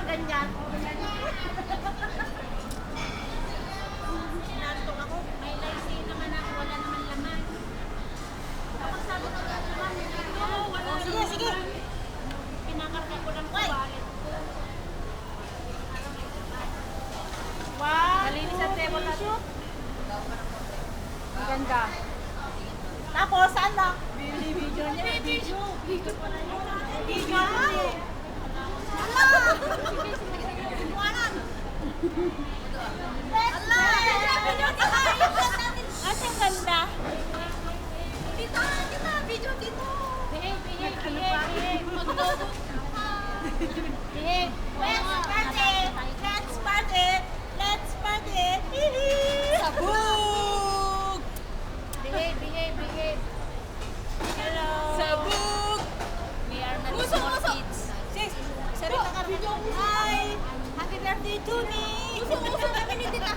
ganyan. Sinantong ako. May laisi naman ako, wala naman laman. Kapag sabi ko wala naman, wala Sige, naman sige. laman. Pinakarga ko lang sa wallet ko. Wow. Malinis ang table na to. Ganda. Tapos, saan lang? Video niya. Video pala yun. Video. Hala! Iwanan! Hala! Video kita! At ang ganda. Dito! Dito! Video dito! Behave. Magdodo. Behave. Let's party! Let's party! Let's party! Hihi! Sabog! Behave. Hello! Sabog! We are not small kids. Sis! Sarap na video! Hi! Happy birthday to me! Uso namin ni Tita.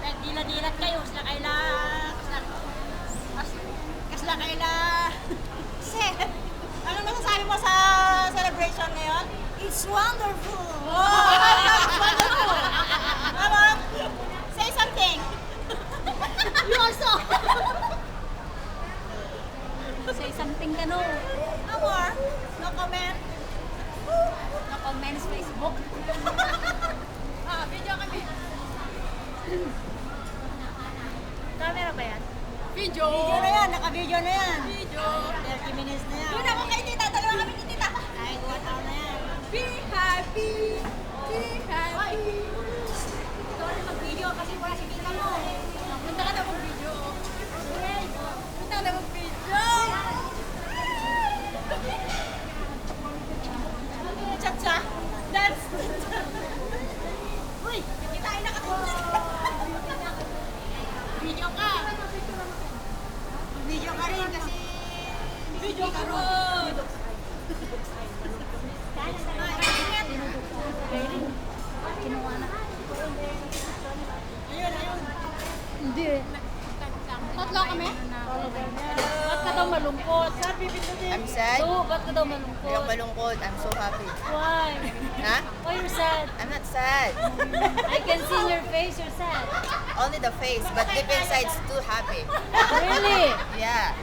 Nagdilat-dilat kayo. Kasla kaila. Kasla kaila. Sis! Ano masasabi mo sa celebration ngayon? It's wonderful! Oh! It's wonderful! Come on! Say something! You also. Say something ka no. No more? No comment? No comments Facebook. Video kami. Camera ba yan? Video. Video na yan, naka-video na yan. Video. 30 minutes na yan. Doon ako kay Tita. Dalawa kami ni Tita. Kahit 1 hour na yan. Be happy. Be happy. Sorry mag-video kasi wala si Tita mo. Punta ka na mag-video. Punta ka na mag-video. Cha-cha. Dance. Uy, kitain na ka Video ka. Video ka rin kasi video ka rin. Ayun. Hindi. Tatlo kami? Ba't ka daw malungkot? I'm sad. Oo, ba't ka daw malungkot? Ayoko malungkot. I'm so happy. Why? Huh? Why you're sad? I'm not sad. I can see in your face you're sad. Only the face, but deep inside too happy. Really? Yeah.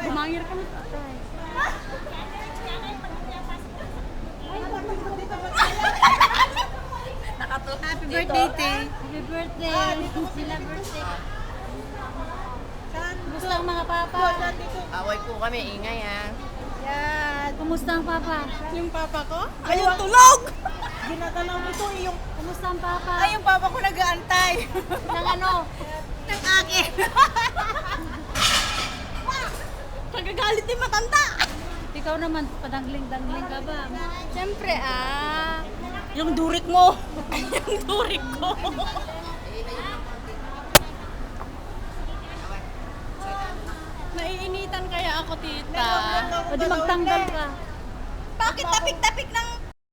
Bumangir ka na tatay. Happy birthday, Te. Happy birthday. Sila birthday. Kumusta ang mga papa? Away po kami. Ingay ah. Yan. Kumusta ang papa? Yung papa ko? Ayun, tulog! Ginagalaw nito yung... Kumusta ang papa? Ay, yung papa ko nag-aantay. Ng ano? Ng akin. Kagagalit din matanda. Ikaw naman, padangling-dangling ka ba? Siyempre, yung durik mo. Yung durik ko. Naiinitan kaya ako, tita. O di magtanggal ka. Bakit tapik-tapik ng